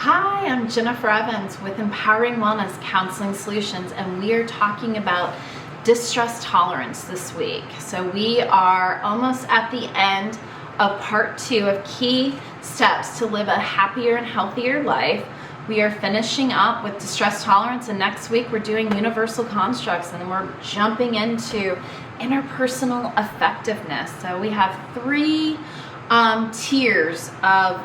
Hi, I'm Jennifer Evans with Empowering Wellness Counseling Solutions, and we are talking about distress tolerance this week. So we are almost at the end of part 2 of key steps to live a happier and healthier life. We are finishing up with distress tolerance, and next week we're doing universal constructs, and then we're jumping into interpersonal effectiveness. So we have 3 tiers of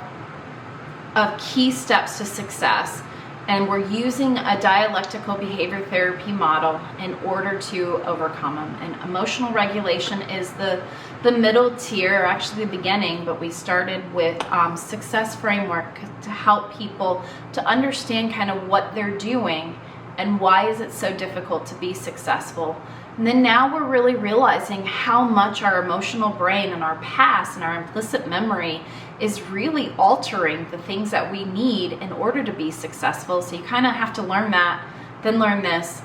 key steps to success, and we're using a dialectical behavior therapy model in order to overcome them. And emotional regulation is the middle tier, or actually the beginning, but we started with success framework to help people to understand kind of what they're doing and why is it so difficult to be successful. And then now we're really realizing how much our emotional brain and our past and our implicit memory is really altering the things that we need in order to be successful. So you kind of have to learn that, then learn this,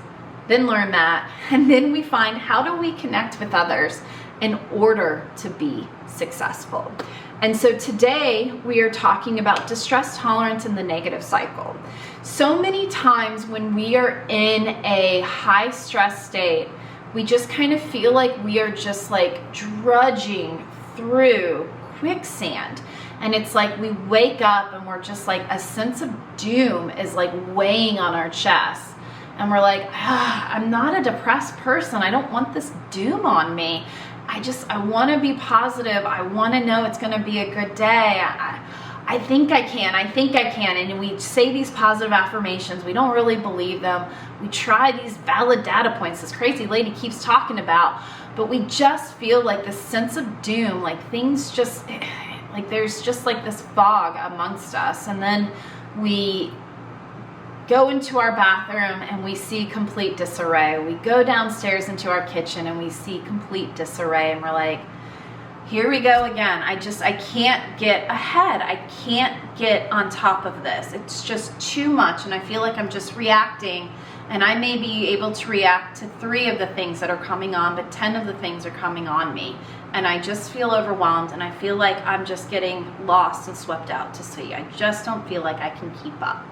then learn that, and then we find how do we connect with others in order to be successful. And so today we are talking about distress tolerance and the negative cycle. So many times when we are in a high stress state, we just kind of feel like we are just like drudging through quicksand. And it's like we wake up and we're just like a sense of doom is like weighing on our chest. And we're like, I'm not a depressed person. I don't want this doom on me. I want to be positive. I want to know it's going to be a good day. I think I can. And we say these positive affirmations. We don't really believe them. We try these valid data points this crazy lady keeps talking about, but we just feel like this sense of doom, like things just, like there's just like this fog amongst us. And then we go into our bathroom and we see complete disarray. We go downstairs into our kitchen and we see complete disarray, and we're like, here we go again. I can't get ahead. I can't get on top of this. It's just too much, and I feel like I'm just reacting, and I may be able to react to 3 of the things that are coming on, but 10 of the things are coming on me, and I just feel overwhelmed, and I feel like I'm just getting lost and swept out to sea. I just don't feel like I can keep up.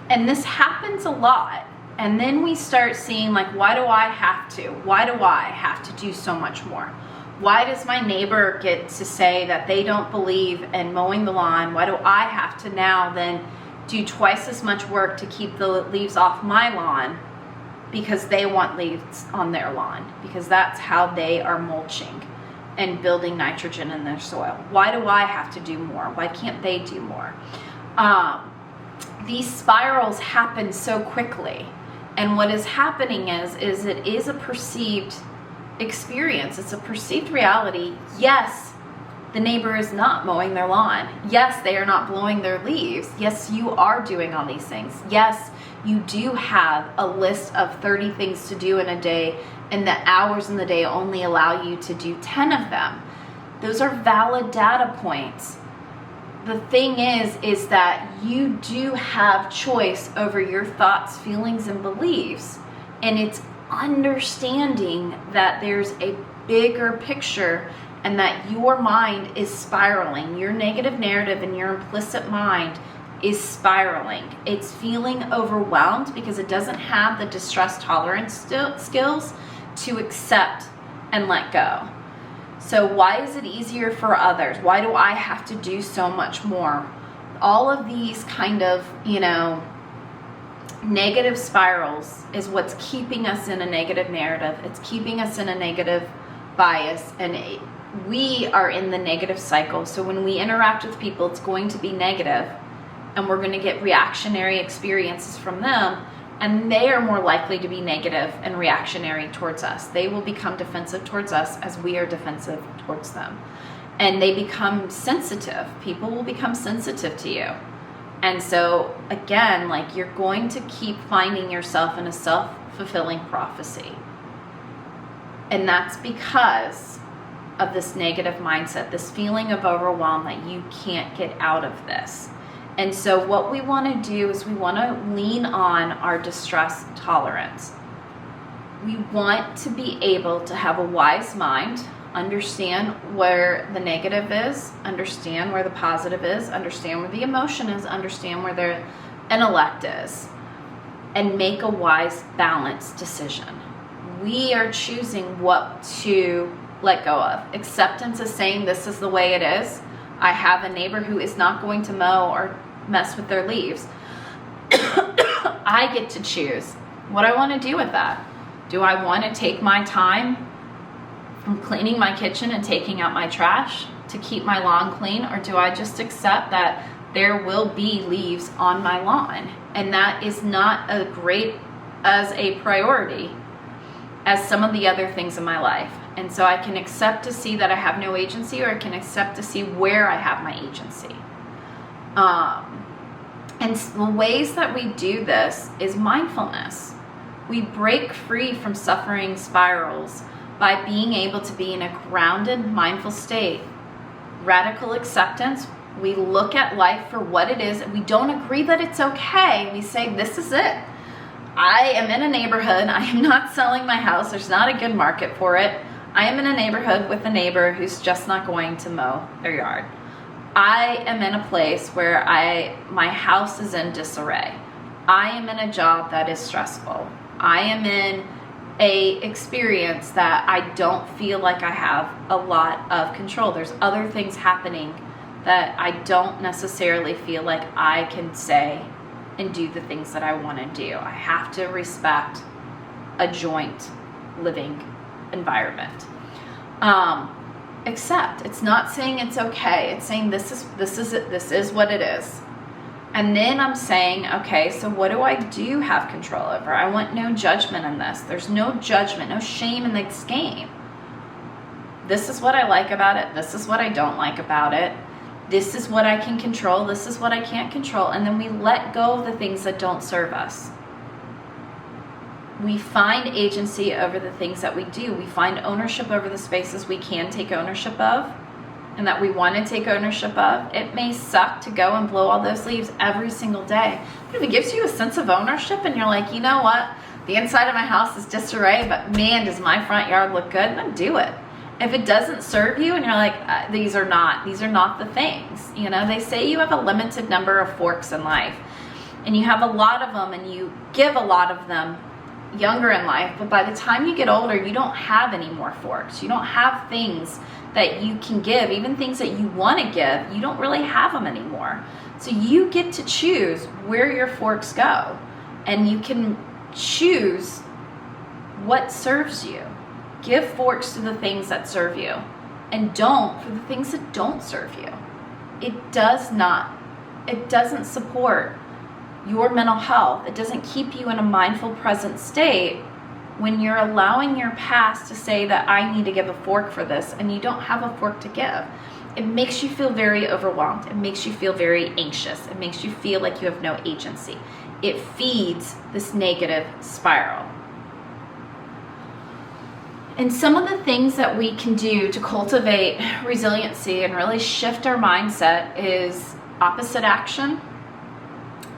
And this happens a lot. And then we start seeing, like, why do I have to? Why do I have to do so much more? Why does my neighbor get to say that they don't believe in mowing the lawn? Why do I have to now then do twice as much work to keep the leaves off my lawn because they want leaves on their lawn? Because that's how they are mulching and building nitrogen in their soil. Why do I have to do more? Why can't they do more? These spirals happen so quickly. And what is happening is it is a perceived experience. It's a perceived reality. Yes, the neighbor is not mowing their lawn. Yes, they are not blowing their leaves. Yes, you are doing all these things. Yes, you do have a list of 30 things to do in a day, and the hours in the day only allow you to do 10 of them. Those are valid data points. The thing is that you do have choice over your thoughts, feelings, and beliefs, and it's understanding that there's a bigger picture and that your mind is spiraling. Your negative narrative and your implicit mind is spiraling. It's feeling overwhelmed because it doesn't have the distress tolerance skills to accept and let go. So why is it easier for others? Why do I have to do so much more? All of these kind of, negative spirals is what's keeping us in a negative narrative. It's keeping us in a negative bias, and we are in the negative cycle. So when we interact with people, it's going to be negative, and we're going to get reactionary experiences from them, and they are more likely to be negative and reactionary towards us. They will become defensive towards us as we are defensive towards them. And they become sensitive. People will become sensitive to you. And so, again, like, you're going to keep finding yourself in a self-fulfilling prophecy. And that's because of this negative mindset, this feeling of overwhelm that you can't get out of this. And so what we want to do is we want to lean on our distress tolerance. We want to be able to have a wise mind. Understand where the negative is, understand where the positive is, understand where the emotion is, understand where the intellect is, and make a wise, balanced decision. We are choosing what to let go of. Acceptance is saying this is the way it is. I have a neighbor who is not going to mow or mess with their leaves. I get to choose what I want to do with that. Do I want to take my time from cleaning my kitchen and taking out my trash to keep my lawn clean, or do I just accept that there will be leaves on my lawn, and that is not as great as a priority as some of the other things in my life? And so I can accept to see that I have no agency, or I can accept to see where I have my agency. And the ways that we do this is mindfulness. We break free from suffering spirals by being able to be in a grounded, mindful state. Radical acceptance. We look at life for what it is, and we don't agree that it's okay. We say, this is it. I am in a neighborhood. I am not selling my house. There's not a good market for it. I am in a neighborhood with a neighbor who's just not going to mow their yard. I am in a place where my house is in disarray. I am in a job that is stressful. I am in a experience that I don't feel like I have a lot of control. There's other things happening that I don't necessarily feel like I can say and do the things that I want to do. I have to respect a joint living environment. Accept. It's not saying it's okay. It's saying this is what it is. And then I'm saying, okay, so what do I do have control over? I want no judgment in this. There's no judgment, no shame in this game. This is what I like about it. This is what I don't like about it. This is what I can control. This is what I can't control. And then we let go of the things that don't serve us. We find agency over the things that we do. We find ownership over the spaces we can take ownership of and that we want to take ownership of. It may suck to go and blow all those leaves every single day, but if it gives you a sense of ownership and you're like, you know what, the inside of my house is disarray, but man, does my front yard look good, then do it. If it doesn't serve you and you're like, these are not the things. You know, they say you have a limited number of forks in life, and you have a lot of them, and you give a lot of them younger in life, but by the time you get older, you don't have any more forks. You don't have things that you can give, even things that you want to give, you don't really have them anymore. So you get to choose where your forks go, and you can choose what serves you. Give forks to the things that serve you, and don't for the things that don't serve you. It doesn't support your mental health. It doesn't keep you in a mindful present state when you're allowing your past to say that I need to give a fork for this, and you don't have a fork to give. It makes you feel very overwhelmed. It makes you feel very anxious. It makes you feel like you have no agency. It feeds this negative spiral. And some of the things that we can do to cultivate resiliency and really shift our mindset is opposite action,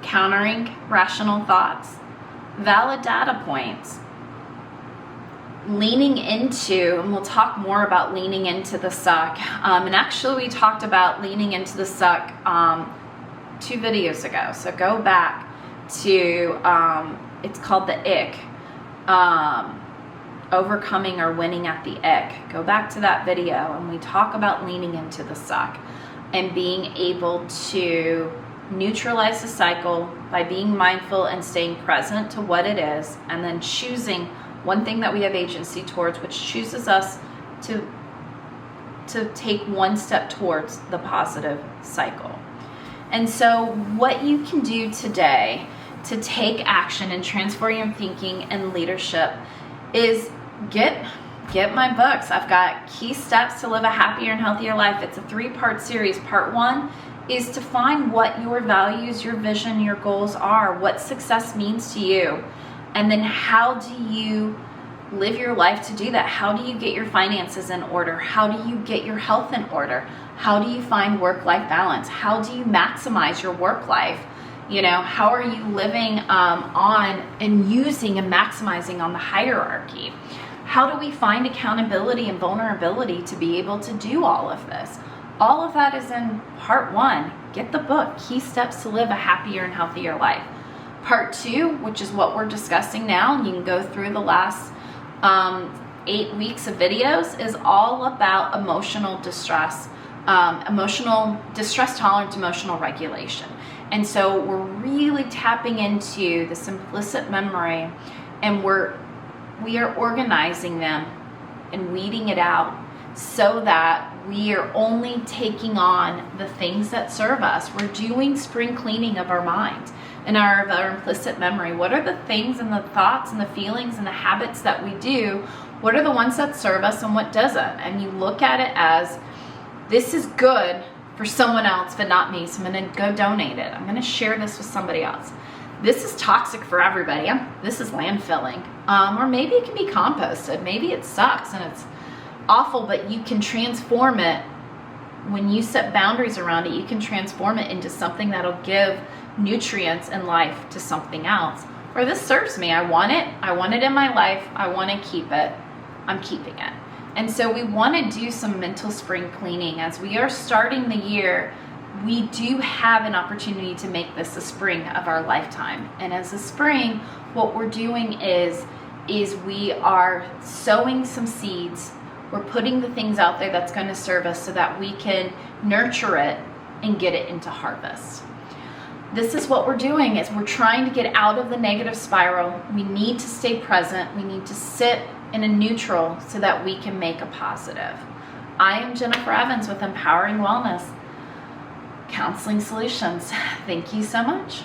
countering rational thoughts, valid data points, leaning into, and we'll talk more about leaning into the suck. And actually we talked about leaning into the suck 2 videos ago. So go back to, it's called the ick, overcoming or winning at the ick. Go back to that video and we talk about leaning into the suck and being able to neutralize the cycle by being mindful and staying present to what it is, and then choosing one thing that we have agency towards, which chooses us to take one step towards the positive cycle. And so what you can do today to take action and transform your thinking and leadership is get my books. I've got Key Steps to Live a Happier and Healthier Life. It's a 3-part series. Part 1 is to find what your values, your vision, your goals are, what success means to you. And then how do you live your life to do that? How do you get your finances in order? How do you get your health in order? How do you find work-life balance? How do you maximize your work life? You know, how are you living on and using and maximizing on the hierarchy? How do we find accountability and vulnerability to be able to do all of this? All of that is in part 1. Get the book, Key Steps to Live a Happier and Healthier Life. Part 2, which is what we're discussing now, and you can go through the last 8 weeks of videos, is all about emotional distress, emotional distress tolerance, emotional regulation. And so we're really tapping into this implicit memory, and we are organizing them and weeding it out so that we are only taking on the things that serve us. We're doing spring cleaning of our mind and our implicit memory. What are the things and the thoughts and the feelings and the habits that we do? What are the ones that serve us and what doesn't? And you look at it as, this is good for someone else, but not me, so I'm gonna go donate it. I'm gonna share this with somebody else. This is toxic for everybody. This is landfilling. Or maybe it can be composted. Maybe it sucks and it's awful, but you can transform it. When you set boundaries around it, you can transform it into something that'll give nutrients and life to something else. Or this serves me. I want it in my life. I want to keep it. I'm keeping it. And so we want to do some mental spring cleaning. As we are starting the year, we do have an opportunity to make this a spring of our lifetime. And as a spring, what we're doing is we are sowing some seeds. We're putting the things out there that's going to serve us so that we can nurture it and get it into harvest. This is what we're doing, is we're trying to get out of the negative spiral. We need to stay present. We need to sit in a neutral so that we can make a positive. I am Jennifer Evans with Empowering Wellness Counseling Solutions. Thank you so much.